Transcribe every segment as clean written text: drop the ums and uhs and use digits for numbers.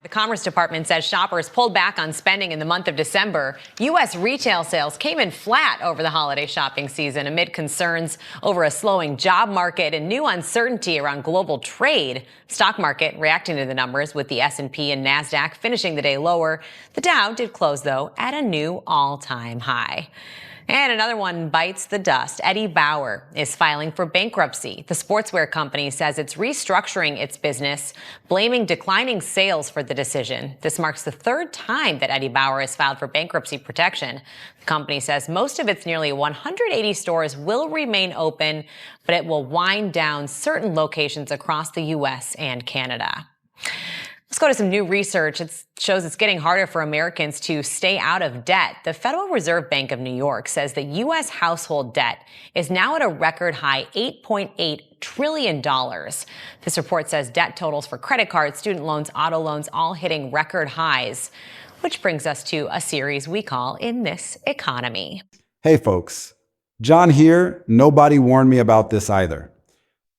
The Commerce Department says shoppers pulled back on spending in the month of December. U.S. retail sales came in flat over the holiday shopping season amid concerns over a slowing job market and new uncertainty around global trade. Stock market reacting to the numbers with the S&P and NASDAQ finishing the day lower. The Dow did close, though, at a new all-time high. And another one bites the dust. Eddie Bauer is filing for bankruptcy. The sportswear company says it's restructuring its business, blaming declining sales for the decision. This marks the third time that Eddie Bauer has filed for bankruptcy protection. The company says most of its nearly 180 stores will remain open, but it will wind down certain locations across the U.S. and Canada. Let's go to some new research. It shows it's getting harder for Americans to stay out of debt. The Federal Reserve Bank of New York says that U.S. household debt is now at a record high $8.8 trillion. This report says debt totals for credit cards, student loans, auto loans, all hitting record highs, which brings us to a series we call In This Economy. Hey folks, John here. Nobody warned me about this either.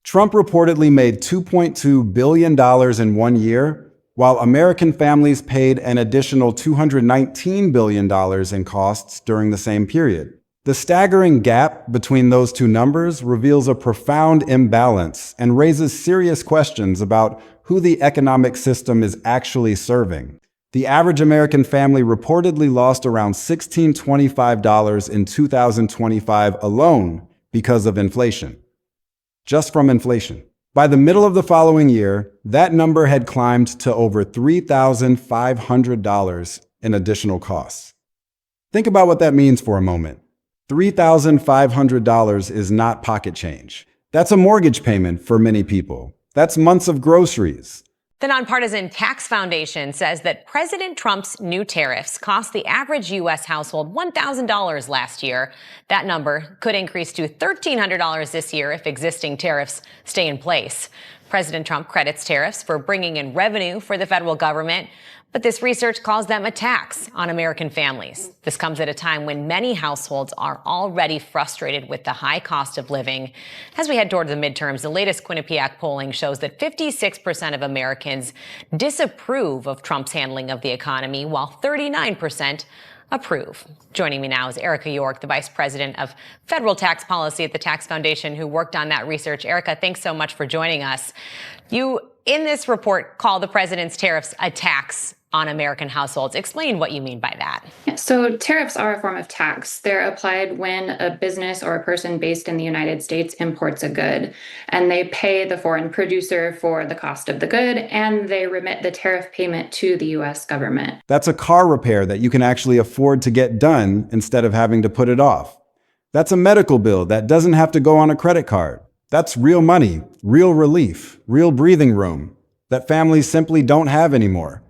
Trump reportedly made $2.2 billion in 1 year, while American families paid an additional $219 billion in costs during the same period. The staggering gap between those two numbers reveals a profound imbalance and raises serious questions about who the economic system is actually serving. The average American family reportedly lost around $1,625 in 2025 alone because of inflation. Just from inflation. By the middle of the following year, that number had climbed to over $3,500 in additional costs. Think about what that means for a moment. $3,500 is not pocket change. That's a mortgage payment for many people. That's months of groceries. The Nonpartisan Tax Foundation says that President Trump's new tariffs cost the average U.S. household $1,000 last year. That number could increase to $1,300 this year if existing tariffs stay in place. President Trump credits tariffs for bringing in revenue for the federal government, but this research calls them a tax on American families. This comes at a time when many households are already frustrated with the high cost of living. As we head toward the midterms, the latest Quinnipiac polling shows that 56% of Americans disapprove of Trump's handling of the economy, while 39% approve. Joining me now is Erica York, the Vice President of Federal Tax Policy at the Tax Foundation, who worked on that research. Erica, thanks so much for joining us. You, in this report, call the president's tariffs a tax on American households. Explain what you mean by that. So tariffs are a form of tax. They're applied when a business or a person based in the United States imports a good, and they pay the foreign producer for the cost of the good, and they remit the tariff payment to the U.S. government. That's a car repair that you can actually afford to get done instead of having to put it off. That's a medical bill that doesn't have to go on a credit card. That's real money, real relief, real breathing room that families simply don't have anymore.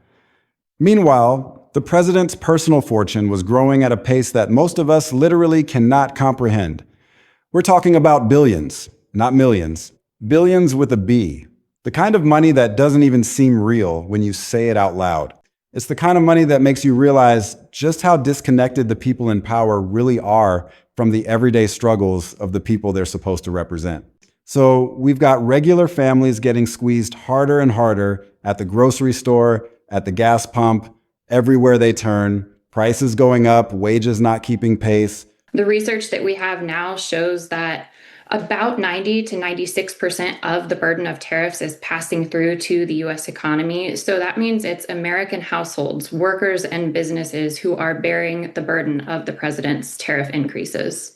Meanwhile, the president's personal fortune was growing at a pace that most of us literally cannot comprehend. We're talking about billions, not millions. Billions with a B. The kind of money that doesn't even seem real when you say it out loud. It's the kind of money that makes you realize just how disconnected the people in power really are from the everyday struggles of the people they're supposed to represent. So we've got regular families getting squeezed harder and harder at the grocery store, at the gas pump, everywhere they turn, prices going up, wages not keeping pace. The research that we have now shows that about 90 to 96% of the burden of tariffs is passing through to the U.S. economy. So that means it's American households, workers, and businesses who are bearing the burden of the president's tariff increases.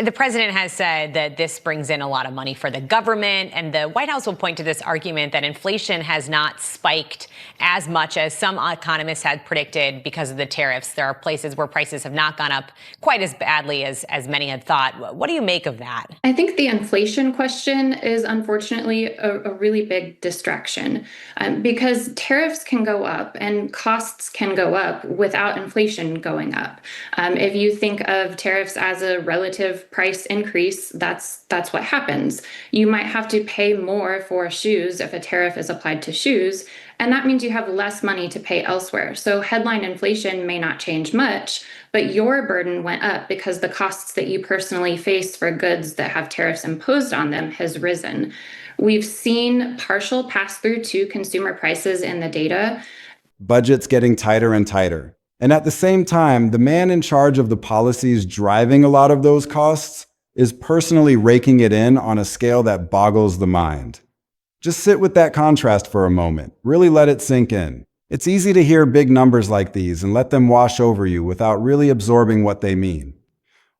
The president has said that this brings in a lot of money for the government, and the White House will point to this argument that inflation has not spiked as much as some economists had predicted because of the tariffs. There are places where prices have not gone up quite as badly as many had thought. What do you make of that? I think the inflation question is unfortunately a really big distraction because tariffs can go up and costs can go up without inflation going up. If you think of tariffs as a relative price increase, that's what happens. You might have to pay more for shoes if a tariff is applied to shoes, and that means you have less money to pay elsewhere. So headline inflation may not change much, but your burden went up because the costs that you personally face for goods that have tariffs imposed on them has risen. We've seen partial pass-through to consumer prices in the data. Budgets getting tighter and tighter. And at the same time, the man in charge of the policies driving a lot of those costs is personally raking it in on a scale that boggles the mind. Just sit with that contrast for a moment. Really let it sink in. It's easy to hear big numbers like these and let them wash over you without really absorbing what they mean.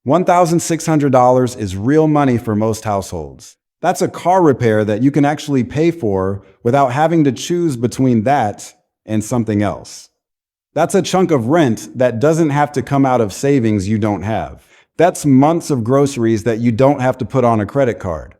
$1,600 is real money for most households. That's a car repair that you can actually pay for without having to choose between that and something else. That's a chunk of rent that doesn't have to come out of savings you don't have. That's months of groceries that you don't have to put on a credit card.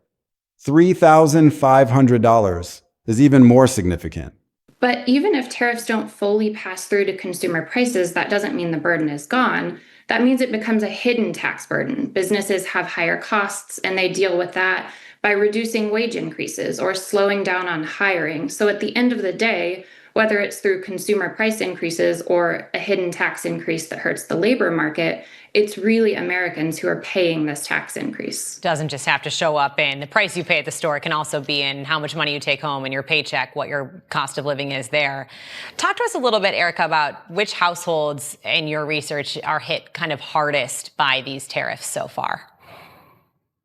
$3,500 is even more significant. But even if tariffs don't fully pass through to consumer prices, that doesn't mean the burden is gone. That means it becomes a hidden tax burden. Businesses have higher costs, and they deal with that by reducing wage increases or slowing down on hiring. So at the end of the day, whether it's through consumer price increases or a hidden tax increase that hurts the labor market, it's really Americans who are paying this tax increase. Doesn't just have to show up in the price you pay at the store. It can also be in how much money you take home in your paycheck, what your cost of living is there. Talk to us a little bit, Erica, about which households in your research are hit kind of hardest by these tariffs so far.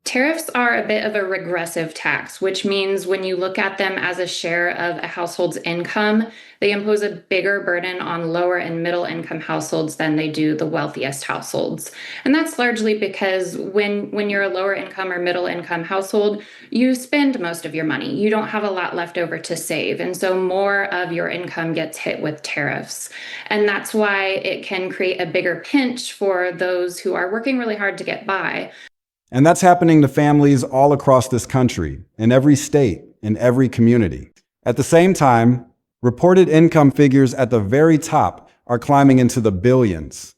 Tariffs are a bit of a regressive tax, which means when you look at them as a share of a household's income, they impose a bigger burden on lower and middle income households than they do the wealthiest households. And that's largely because when you're a lower income or middle income household, you spend most of your money. You don't have a lot left over to save. And so more of your income gets hit with tariffs. And that's why it can create a bigger pinch for those who are working really hard to get by. And that's happening to families all across this country, in every state, in every community. At the same time, reported income figures at the very top are climbing into the billions.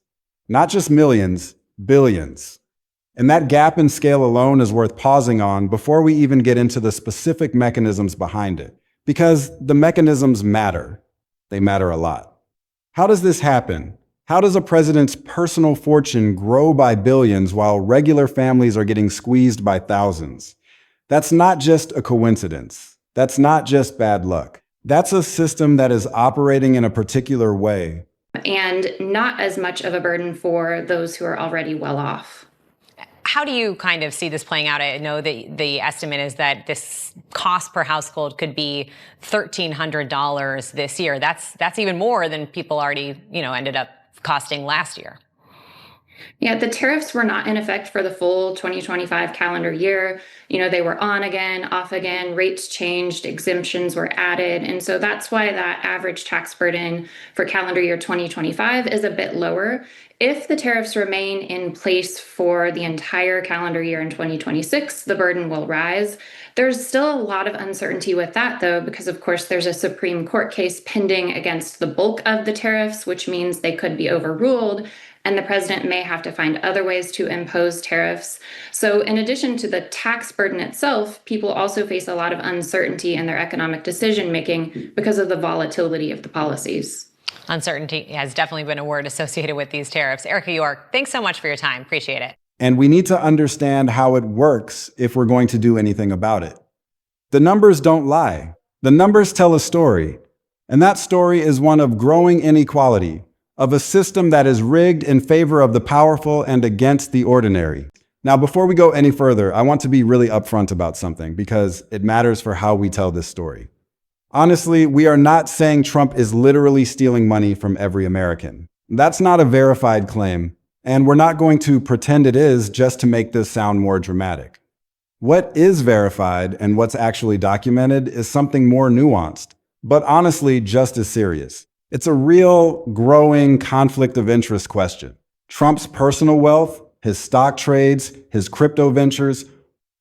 Not just millions, billions. And that gap in scale alone is worth pausing on before we even get into the specific mechanisms behind it. Because the mechanisms matter. They matter a lot. How does this happen? How does a president's personal fortune grow by billions while regular families are getting squeezed by thousands? That's not just a coincidence. That's not just bad luck. That's a system that is operating in a particular way. And not as much of a burden for those who are already well off. How do you kind of see this playing out? I know that the estimate is that this cost per household could be $1,300 this year. That's even more than people already, ended up costing last year. Yeah, the tariffs were not in effect for the full 2025 calendar year. They were on again, off again, rates changed, exemptions were added. And so that's why that average tax burden for calendar year 2025 is a bit lower. If the tariffs remain in place for the entire calendar year in 2026, the burden will rise. There's still a lot of uncertainty with that, though, because, of course, there's a Supreme Court case pending against the bulk of the tariffs, which means they could be overruled, and the president may have to find other ways to impose tariffs. So in addition to the tax burden itself, people also face a lot of uncertainty in their economic decision-making because of the volatility of the policies. Uncertainty has definitely been a word associated with these tariffs. Erica York, thanks so much for your time. Appreciate it. And we need to understand how it works if we're going to do anything about it. The numbers don't lie. The numbers tell a story. And that story is one of growing inequality, of a system that is rigged in favor of the powerful and against the ordinary. Now, before we go any further, I want to be really upfront about something because it matters for how we tell this story. Honestly, we are not saying Trump is literally stealing money from every American. That's not a verified claim, and we're not going to pretend it is just to make this sound more dramatic. What is verified and what's actually documented is something more nuanced, but honestly just as serious. It's a real, growing conflict of interest question. Trump's personal wealth, his stock trades, his crypto ventures,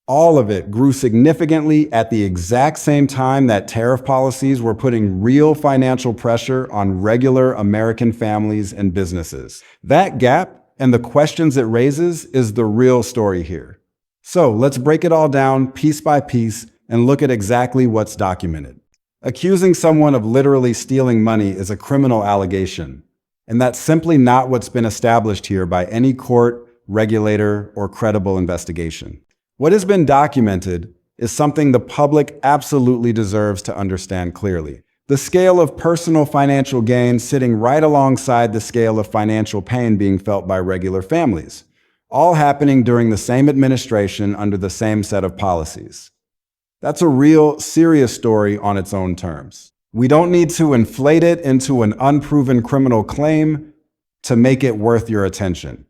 all of it grew significantly at the exact same time that tariff policies were putting real financial pressure on regular American families and businesses. That gap and the questions it raises is the real story here. So let's break it all down piece by piece and look at exactly what's documented. Accusing someone of literally stealing money is a criminal allegation, and that's simply not what's been established here by any court, regulator, or credible investigation. What has been documented is something the public absolutely deserves to understand clearly. The scale of personal financial gain sitting right alongside the scale of financial pain being felt by regular families, all happening during the same administration under the same set of policies. That's a real, serious story on its own terms. We don't need to inflate it into an unproven criminal claim to make it worth your attention.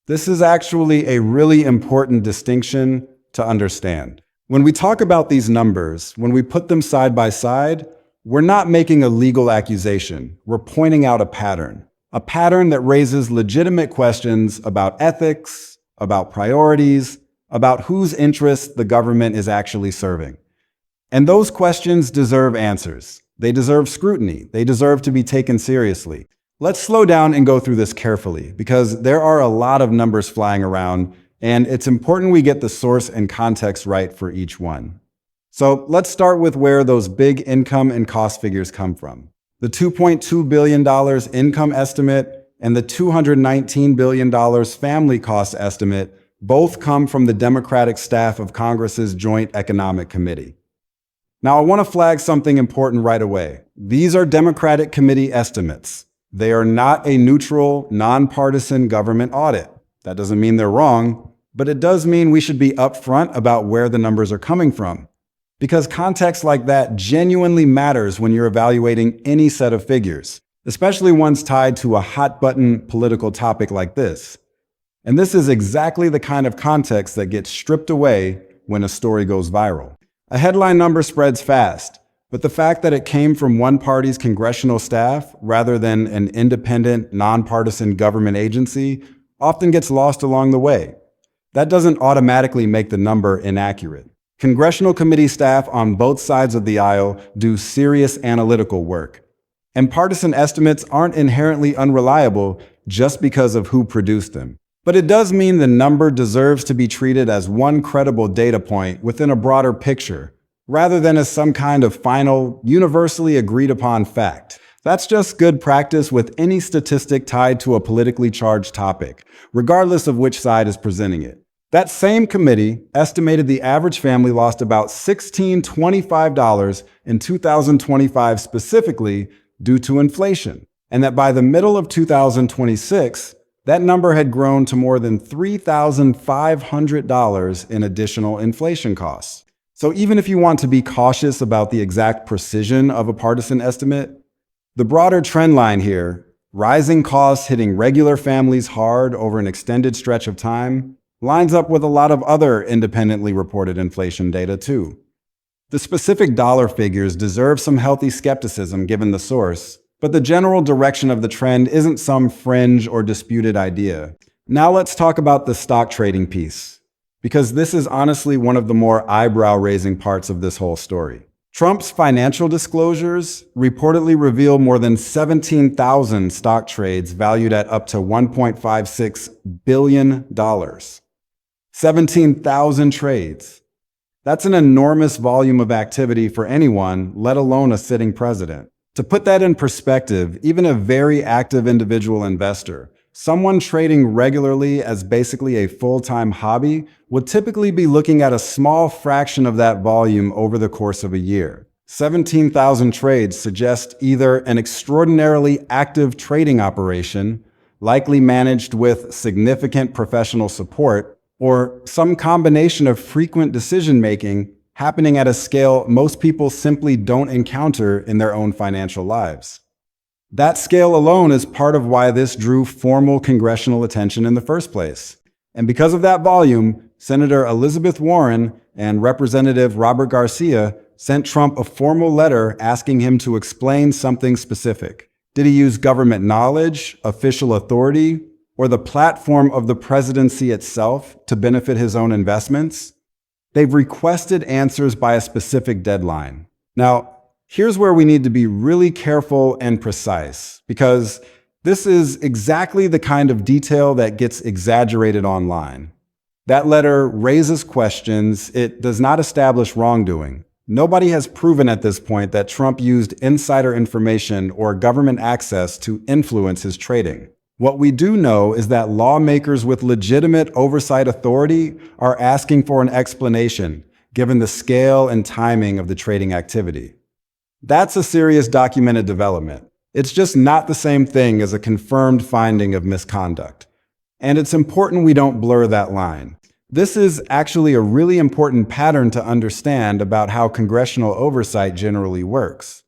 This is actually a really important distinction to understand. When we talk about these numbers, when we put them side by side, we're not making a legal accusation. We're pointing out a pattern that raises legitimate questions about ethics, about priorities, about whose interests the government is actually serving. And those questions deserve answers. They deserve scrutiny. They deserve to be taken seriously. Let's slow down and go through this carefully, because there are a lot of numbers flying around, and it's important we get the source and context right for each one. So let's start with where those big income and cost figures come from. The $2.2 billion income estimate and the $219 billion family cost estimate both come from the Democratic staff of Congress's Joint Economic Committee. Now, I want to flag something important right away. These are Democratic committee estimates. They are not a neutral, nonpartisan government audit. That doesn't mean they're wrong, but it does mean we should be upfront about where the numbers are coming from. Because context like that genuinely matters when you're evaluating any set of figures, especially ones tied to a hot-button political topic like this. And this is exactly the kind of context that gets stripped away when a story goes viral. A headline number spreads fast, but the fact that it came from one party's congressional staff rather than an independent, nonpartisan government agency often gets lost along the way. That doesn't automatically make the number inaccurate. Congressional committee staff on both sides of the aisle do serious analytical work. And partisan estimates aren't inherently unreliable just because of who produced them. But it does mean the number deserves to be treated as one credible data point within a broader picture, rather than as some kind of final, universally agreed upon fact. That's just good practice with any statistic tied to a politically charged topic, regardless of which side is presenting it. That same committee estimated the average family lost about $1,625 in 2025 specifically due to inflation, and that by the middle of 2026, that number had grown to more than $3,500 in additional inflation costs. So even if you want to be cautious about the exact precision of a partisan estimate, the broader trend line here, rising costs hitting regular families hard over an extended stretch of time, lines up with a lot of other independently reported inflation data too. The specific dollar figures deserve some healthy skepticism given the source, but the general direction of the trend isn't some fringe or disputed idea. Now let's talk about the stock trading piece, because this is honestly one of the more eyebrow-raising parts of this whole story. Trump's financial disclosures reportedly reveal more than 17,000 stock trades valued at up to $1.56 billion. 17,000 trades. That's an enormous volume of activity for anyone, let alone a sitting president. To put that in perspective, even a very active individual investor, someone trading regularly as basically a full-time hobby, would typically be looking at a small fraction of that volume over the course of a year. 17,000 trades suggest either an extraordinarily active trading operation, likely managed with significant professional support, or some combination of frequent decision-making happening at a scale most people simply don't encounter in their own financial lives. That scale alone is part of why this drew formal congressional attention in the first place. And because of that volume, Senator Elizabeth Warren and Representative Robert Garcia sent Trump a formal letter asking him to explain something specific. Did he use government knowledge, official authority, or the platform of the presidency itself to benefit his own investments? They've requested answers by a specific deadline. Now, here's where we need to be really careful and precise, because this is exactly the kind of detail that gets exaggerated online. That letter raises questions. It does not establish wrongdoing. Nobody has proven at this point that Trump used insider information or government access to influence his trading. What we do know is that lawmakers with legitimate oversight authority are asking for an explanation, given the scale and timing of the trading activity. That's a serious documented development. It's just not the same thing as a confirmed finding of misconduct. And it's important we don't blur that line. This is actually a really important pattern to understand about how congressional oversight generally works.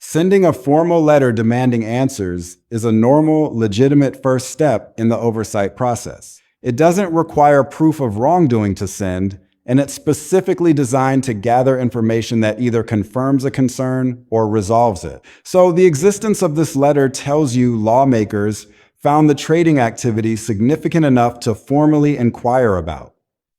Sending a formal letter demanding answers is a normal, legitimate first step in the oversight process. It doesn't require proof of wrongdoing to send, and it's specifically designed to gather information that either confirms a concern or resolves it. So the existence of this letter tells you lawmakers found the trading activity significant enough to formally inquire about.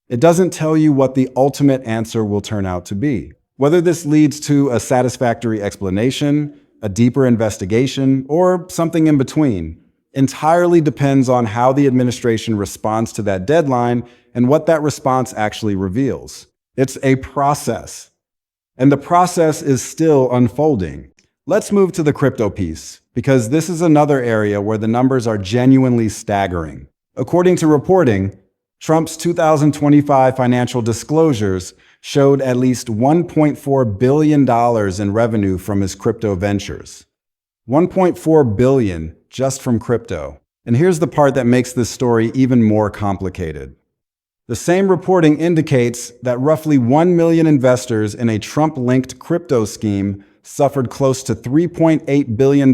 It doesn't tell you what the ultimate answer will turn out to be. Whether this leads to a satisfactory explanation, a deeper investigation, or something in between, entirely depends on how the administration responds to that deadline and what that response actually reveals. It's a process, and the process is still unfolding. Let's move to the crypto piece, because this is another area where the numbers are genuinely staggering. According to reporting, Trump's 2025 financial disclosures showed at least $1.4 billion in revenue from his crypto ventures. $1.4 billion just from crypto. And here's the part that makes this story even more complicated. The same reporting indicates that roughly 1 million investors in a Trump-linked crypto scheme suffered close to $3.8 billion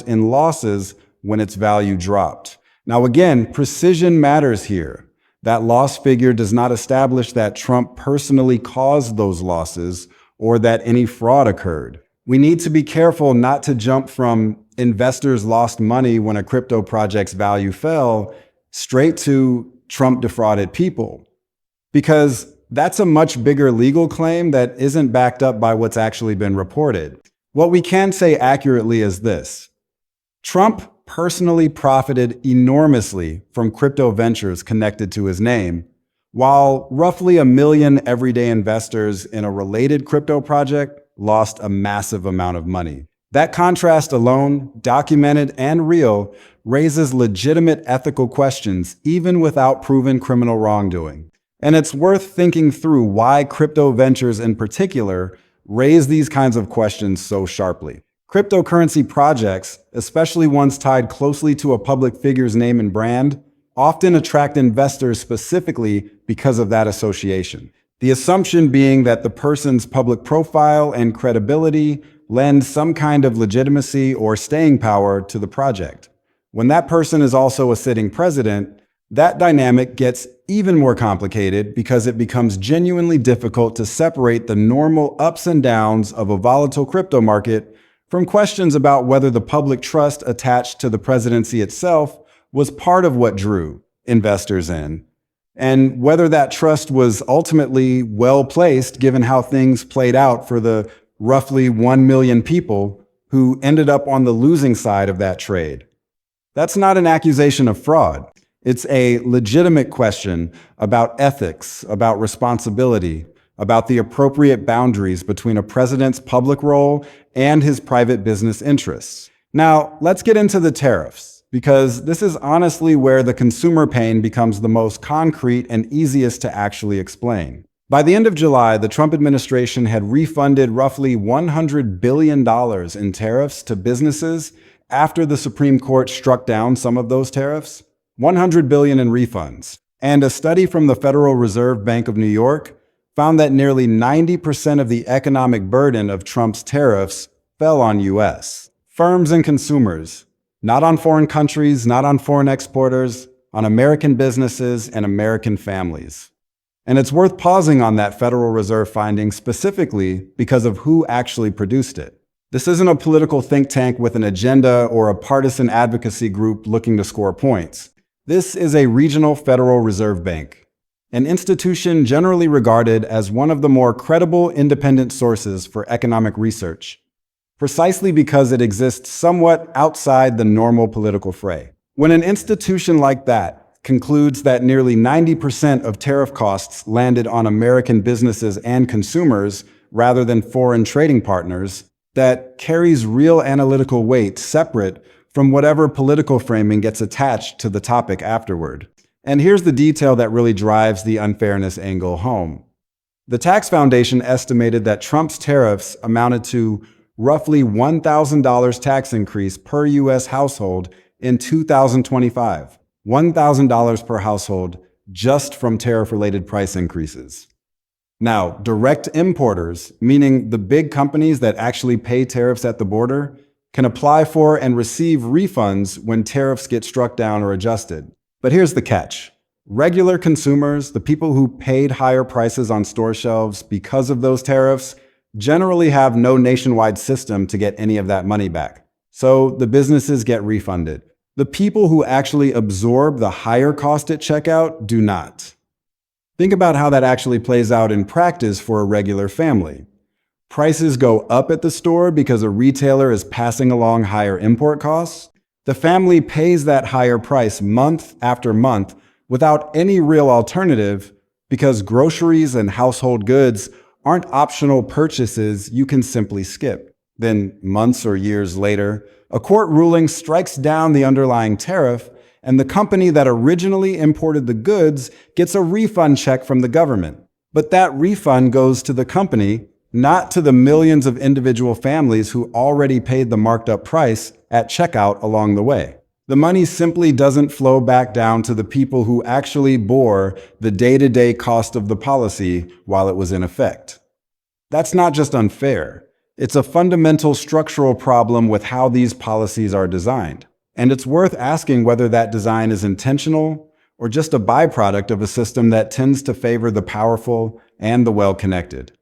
in losses when its value dropped. Now again, precision matters here. That loss figure does not establish that Trump personally caused those losses or that any fraud occurred. We need to be careful not to jump from investors lost money when a crypto project's value fell straight to Trump defrauded people, because that's a much bigger legal claim that isn't backed up by what's actually been reported. What we can say accurately is this: Trump personally profited enormously from crypto ventures connected to his name, while roughly 1 million everyday investors in a related crypto project lost a massive amount of money. That contrast alone, documented and real, raises legitimate ethical questions even without proven criminal wrongdoing. And it's worth thinking through why crypto ventures in particular raise these kinds of questions so sharply. Cryptocurrency projects, especially ones tied closely to a public figure's name and brand, often attract investors specifically because of that association. The assumption being that the person's public profile and credibility lend some kind of legitimacy or staying power to the project. When that person is also a sitting president, that dynamic gets even more complicated because it becomes genuinely difficult to separate the normal ups and downs of a volatile crypto market from questions about whether the public trust attached to the presidency itself was part of what drew investors in, and whether that trust was ultimately well placed given how things played out for the roughly 1 million people who ended up on the losing side of that trade. That's not an accusation of fraud. It's a legitimate question about ethics, about responsibility, about the appropriate boundaries between a president's public role and his private business interests. Now, let's get into the tariffs, because this is honestly where the consumer pain becomes the most concrete and easiest to actually explain. By the end of July, the Trump administration had refunded roughly $100 billion in tariffs to businesses after the Supreme Court struck down some of those tariffs. $100 billion in refunds. And a study from the Federal Reserve Bank of New York found that nearly 90% of the economic burden of Trump's tariffs fell on U.S. firms and consumers, not on foreign countries, not on foreign exporters, on American businesses and American families. And it's worth pausing on that Federal Reserve finding specifically because of who actually produced it. This isn't a political think tank with an agenda or a partisan advocacy group looking to score points. This is a regional Federal Reserve Bank, an institution generally regarded as one of the more credible independent sources for economic research, precisely because it exists somewhat outside the normal political fray. When an institution like that concludes that nearly 90% of tariff costs landed on American businesses and consumers rather than foreign trading partners, that carries real analytical weight separate from whatever political framing gets attached to the topic afterward. And here's the detail that really drives the unfairness angle home. The Tax Foundation estimated that Trump's tariffs amounted to roughly $1,000 tax increase per U.S. household in 2025. $1,000 per household just from tariff-related price increases. Now, direct importers, meaning the big companies that actually pay tariffs at the border, can apply for and receive refunds when tariffs get struck down or adjusted. But here's the catch. Regular consumers, the people who paid higher prices on store shelves because of those tariffs, generally have no nationwide system to get any of that money back. So the businesses get refunded. The people who actually absorb the higher cost at checkout do not. Think about how that actually plays out in practice for a regular family. Prices go up at the store because a retailer is passing along higher import costs. The family pays that higher price month after month without any real alternative because groceries and household goods aren't optional purchases you can simply skip. Then, months or years later, a court ruling strikes down the underlying tariff, and the company that originally imported the goods gets a refund check from the government. But that refund goes to the company, not to the millions of individual families who already paid the marked up price at checkout along the way. The money simply doesn't flow back down to the people who actually bore the day-to-day cost of the policy while it was in effect. That's not just unfair. It's a fundamental structural problem with how these policies are designed. And it's worth asking whether that design is intentional or just a byproduct of a system that tends to favor the powerful and the well-connected.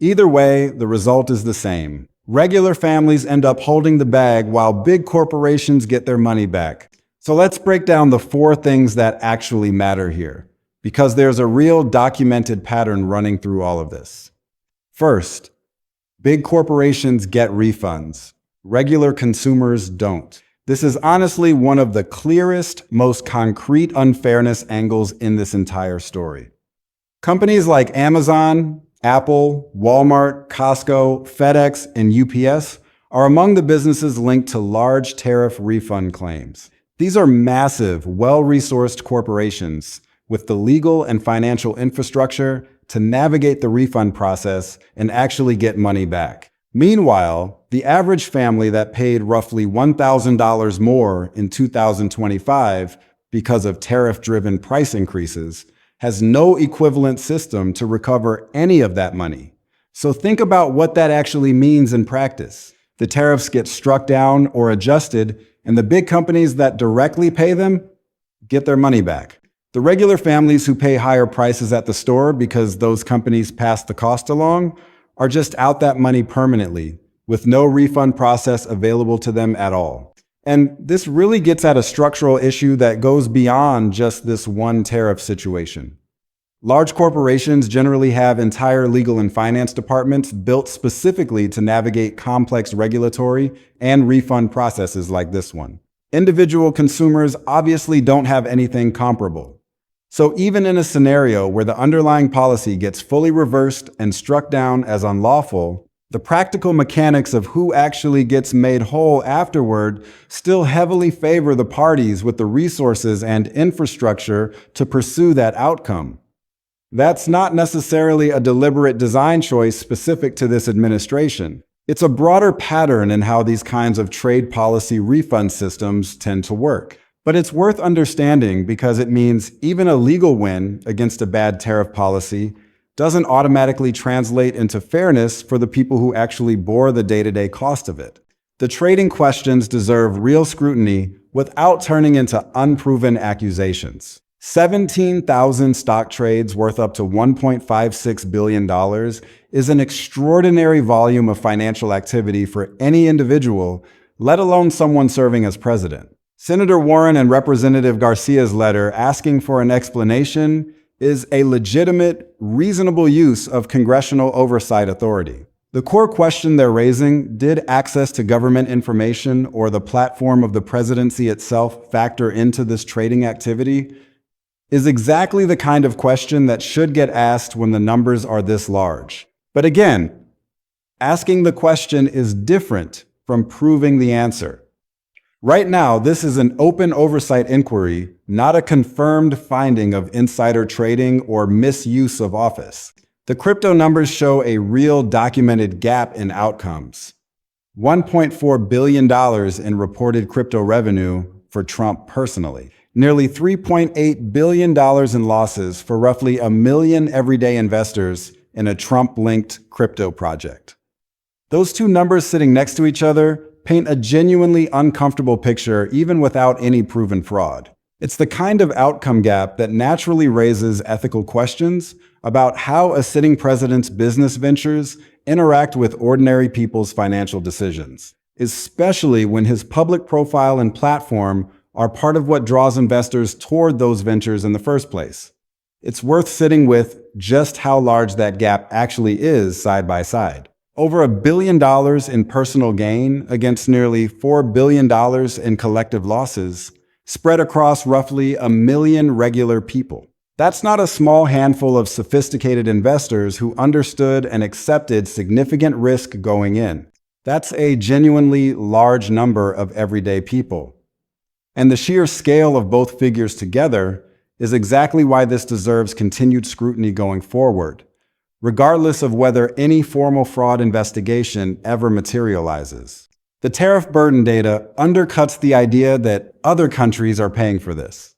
Either way, the result is the same. Regular families end up holding the bag while big corporations get their money back. So let's break down the 4 things that actually matter here, because there's a real documented pattern running through all of this. First, big corporations get refunds. Regular consumers don't. This is honestly one of the clearest, most concrete unfairness angles in this entire story. Companies like Amazon, Apple, Walmart, Costco, FedEx, and UPS are among the businesses linked to large tariff refund claims. These are massive, well-resourced corporations with the legal and financial infrastructure to navigate the refund process and actually get money back. Meanwhile, the average family that paid roughly $1,000 more in 2025 because of tariff-driven price increases has no equivalent system to recover any of that money. So think about what that actually means in practice. The tariffs get struck down or adjusted, and the big companies that directly pay them get their money back. The regular families who pay higher prices at the store because those companies pass the cost along are just out that money permanently, with no refund process available to them at all. And this really gets at a structural issue that goes beyond just this one tariff situation. Large corporations generally have entire legal and finance departments built specifically to navigate complex regulatory and refund processes like this one. Individual consumers obviously don't have anything comparable. So even in a scenario where the underlying policy gets fully reversed and struck down as unlawful, the practical mechanics of who actually gets made whole afterward still heavily favor the parties with the resources and infrastructure to pursue that outcome. That's not necessarily a deliberate design choice specific to this administration. It's a broader pattern in how these kinds of trade policy refund systems tend to work. But it's worth understanding because it means even a legal win against a bad tariff policy doesn't automatically translate into fairness for the people who actually bore the day-to-day cost of it. The trading questions deserve real scrutiny without turning into unproven accusations. 17,000 stock trades worth up to $1.56 billion is an extraordinary volume of financial activity for any individual, let alone someone serving as president. Senator Warren and Representative Garcia's letter asking for an explanation is a legitimate, reasonable use of congressional oversight authority. The core question they're raising, did access to government information or the platform of the presidency itself factor into this trading activity, is exactly the kind of question that should get asked when the numbers are this large. But again, asking the question is different from proving the answer. Right now, this is an open oversight inquiry, not a confirmed finding of insider trading or misuse of office. The crypto numbers show a real documented gap in outcomes. $1.4 billion in reported crypto revenue for Trump personally. Nearly $3.8 billion in losses for roughly 1 million everyday investors in a Trump-linked crypto project. Those two numbers sitting next to each other paint a genuinely uncomfortable picture even without any proven fraud. It's the kind of outcome gap that naturally raises ethical questions about how a sitting president's business ventures interact with ordinary people's financial decisions, especially when his public profile and platform are part of what draws investors toward those ventures in the first place. It's worth sitting with just how large that gap actually is side by side. Over $1 billion in personal gain against nearly $4 billion in collective losses, spread across roughly 1 million regular people. That's not a small handful of sophisticated investors who understood and accepted significant risk going in. That's a genuinely large number of everyday people. And the sheer scale of both figures together is exactly why this deserves continued scrutiny going forward, regardless of whether any formal fraud investigation ever materializes. The tariff burden data undercuts the idea that other countries are paying for this.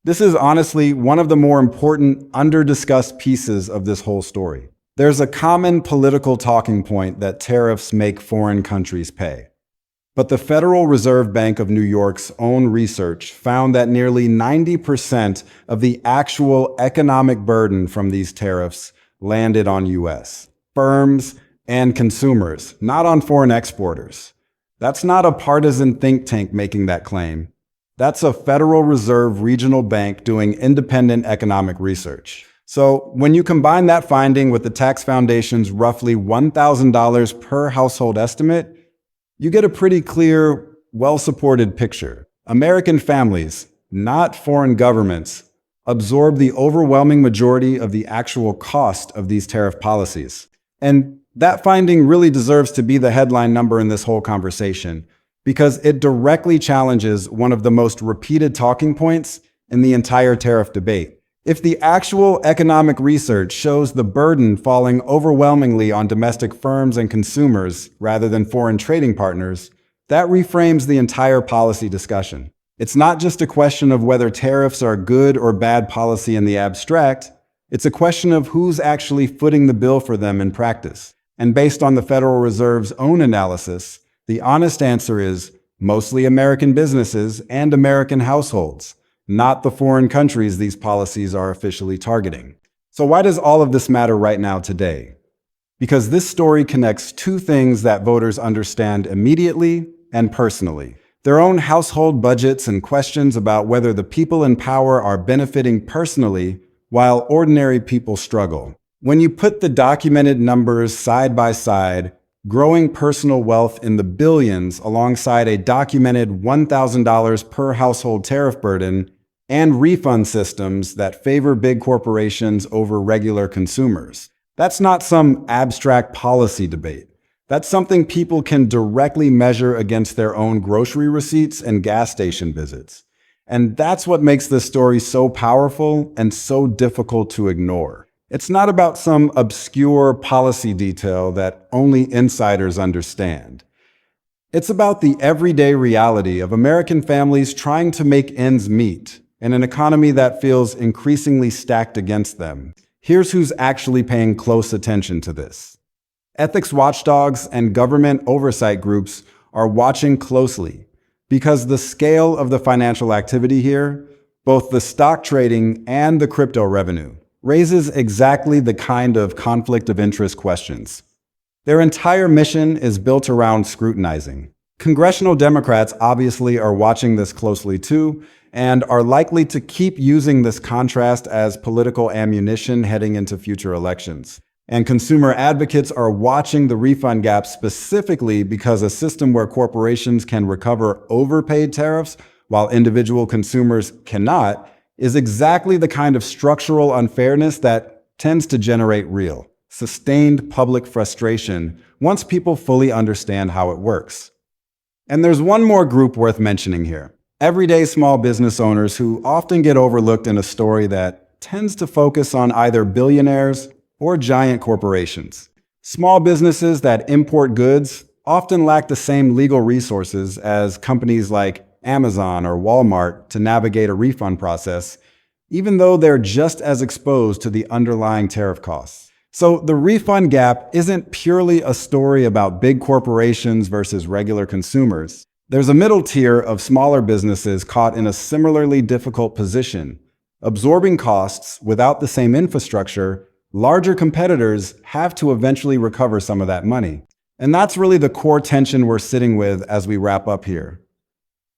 This is honestly one of the more important, under-discussed pieces of this whole story. There's a common political talking point that tariffs make foreign countries pay. But the Federal Reserve Bank of New York's own research found that nearly 90% of the actual economic burden from these tariffs landed on U.S. firms and consumers, not on foreign exporters. That's not a partisan think tank making that claim. That's a Federal Reserve regional bank doing independent economic research. So when you combine that finding with the Tax Foundation's roughly $1,000 per household estimate, you get a pretty clear, well-supported picture. American families, not foreign governments, absorb the overwhelming majority of the actual cost of these tariff policies. And that finding really deserves to be the headline number in this whole conversation, because it directly challenges one of the most repeated talking points in the entire tariff debate. If the actual economic research shows the burden falling overwhelmingly on domestic firms and consumers rather than foreign trading partners, that reframes the entire policy discussion. It's not just a question of whether tariffs are good or bad policy in the abstract, it's a question of who's actually footing the bill for them in practice. And based on the Federal Reserve's own analysis, the honest answer is mostly American businesses and American households, not the foreign countries these policies are officially targeting. So why does all of this matter right now today? Because this story connects two things that voters understand immediately and personally: their own household budgets and questions about whether the people in power are benefiting personally while ordinary people struggle. When you put the documented numbers side by side, growing personal wealth in the billions alongside a documented $1,000 per household tariff burden and refund systems that favor big corporations over regular consumers, that's not some abstract policy debate. That's something people can directly measure against their own grocery receipts and gas station visits. And that's what makes this story so powerful and so difficult to ignore. It's not about some obscure policy detail that only insiders understand. It's about the everyday reality of American families trying to make ends meet in an economy that feels increasingly stacked against them. Here's who's actually paying close attention to this. Ethics watchdogs and government oversight groups are watching closely because the scale of the financial activity here, both the stock trading and the crypto revenue, raises exactly the kind of conflict of interest questions. Their entire mission is built around scrutinizing. Congressional Democrats obviously are watching this closely too, and are likely to keep using this contrast as political ammunition heading into future elections. And consumer advocates are watching the refund gap specifically because a system where corporations can recover overpaid tariffs while individual consumers cannot is exactly the kind of structural unfairness that tends to generate real, sustained public frustration once people fully understand how it works. And there's one more group worth mentioning here: everyday small business owners who often get overlooked in a story that tends to focus on either billionaires or giant corporations. Small businesses that import goods often lack the same legal resources as companies like Amazon or Walmart to navigate a refund process, even though they're just as exposed to the underlying tariff costs. So the refund gap isn't purely a story about big corporations versus regular consumers. There's a middle tier of smaller businesses caught in a similarly difficult position. Absorbing costs without the same infrastructure, larger competitors have to eventually recover some of that money. And that's really the core tension we're sitting with as we wrap up here.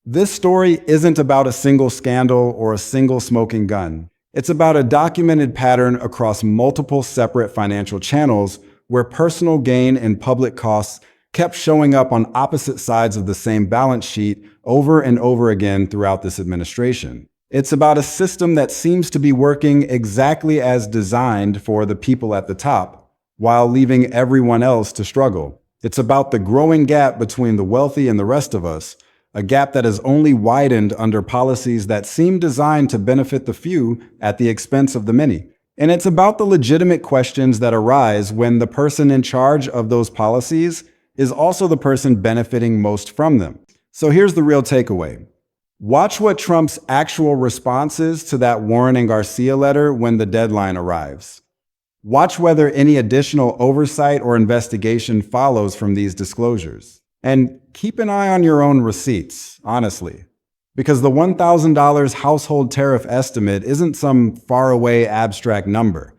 This story isn't about a single scandal or a single smoking gun. It's about a documented pattern across multiple separate financial channels where personal gain and public costs kept showing up on opposite sides of the same balance sheet over and over again throughout this administration. It's about a system that seems to be working exactly as designed for the people at the top, while leaving everyone else to struggle. It's about the growing gap between the wealthy and the rest of us, a gap that has only widened under policies that seem designed to benefit the few at the expense of the many. And it's about the legitimate questions that arise when the person in charge of those policies is also the person benefiting most from them. So here's the real takeaway. Watch what Trump's actual response is to that Warren and Garcia letter when the deadline arrives. Watch whether any additional oversight or investigation follows from these disclosures. And keep an eye on your own receipts, honestly, because the $1,000 household tariff estimate isn't some faraway abstract number.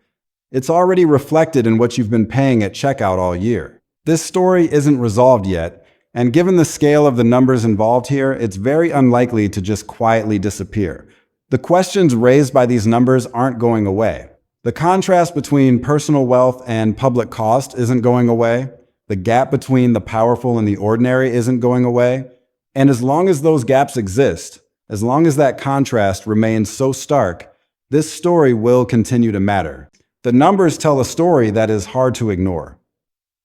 It's already reflected in what you've been paying at checkout all year. This story isn't resolved yet, and given the scale of the numbers involved here, it's very unlikely to just quietly disappear. The questions raised by these numbers aren't going away. The contrast between personal wealth and public cost isn't going away. The gap between the powerful and the ordinary isn't going away. And as long as those gaps exist, as long as that contrast remains so stark, this story will continue to matter. The numbers tell a story that is hard to ignore.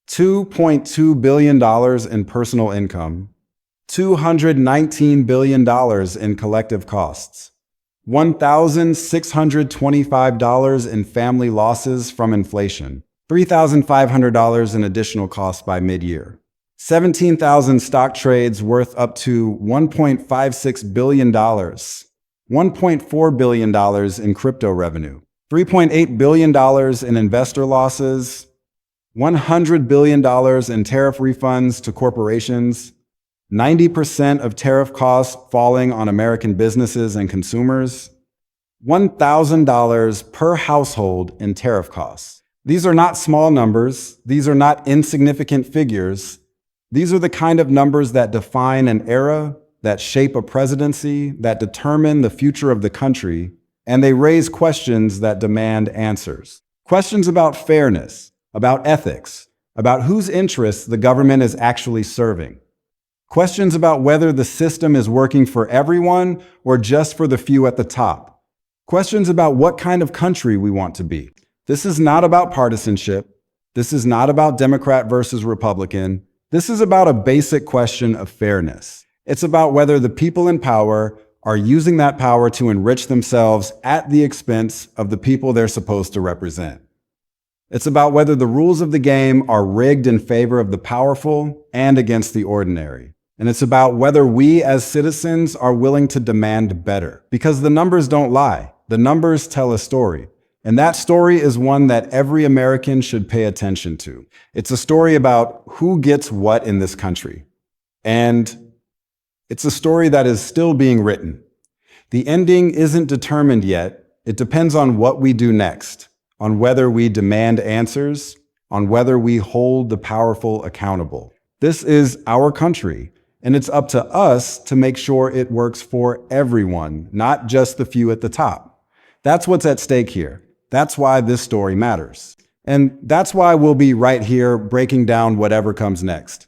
$2.2 billion in personal income, $219 billion in collective costs, $1,625 in family losses from inflation, $3,500 in additional costs by mid-year, 17,000 stock trades worth up to $1.56 billion, $1.4 billion in crypto revenue, $3.8 billion in investor losses, $100 billion in tariff refunds to corporations, 90% of tariff costs falling on American businesses and consumers, $1,000 per household in tariff costs. These are not small numbers. These are not insignificant figures. These are the kind of numbers that define an era, that shape a presidency, that determine the future of the country, and they raise questions that demand answers. Questions about fairness, about ethics, about whose interests the government is actually serving. Questions about whether the system is working for everyone or just for the few at the top. Questions about what kind of country we want to be. This is not about partisanship. This is not about Democrat versus Republican. This is about a basic question of fairness. It's about whether the people in power are using that power to enrich themselves at the expense of the people they're supposed to represent. It's about whether the rules of the game are rigged in favor of the powerful and against the ordinary. And it's about whether we as citizens are willing to demand better. Because the numbers don't lie. The numbers tell a story. And that story is one that every American should pay attention to. It's a story about who gets what in this country. And it's a story that is still being written. The ending isn't determined yet. It depends on what we do next, on whether we demand answers, on whether we hold the powerful accountable. This is our country, and it's up to us to make sure it works for everyone, not just the few at the top. That's what's at stake here. That's why this story matters. And that's why we'll be right here breaking down whatever comes next.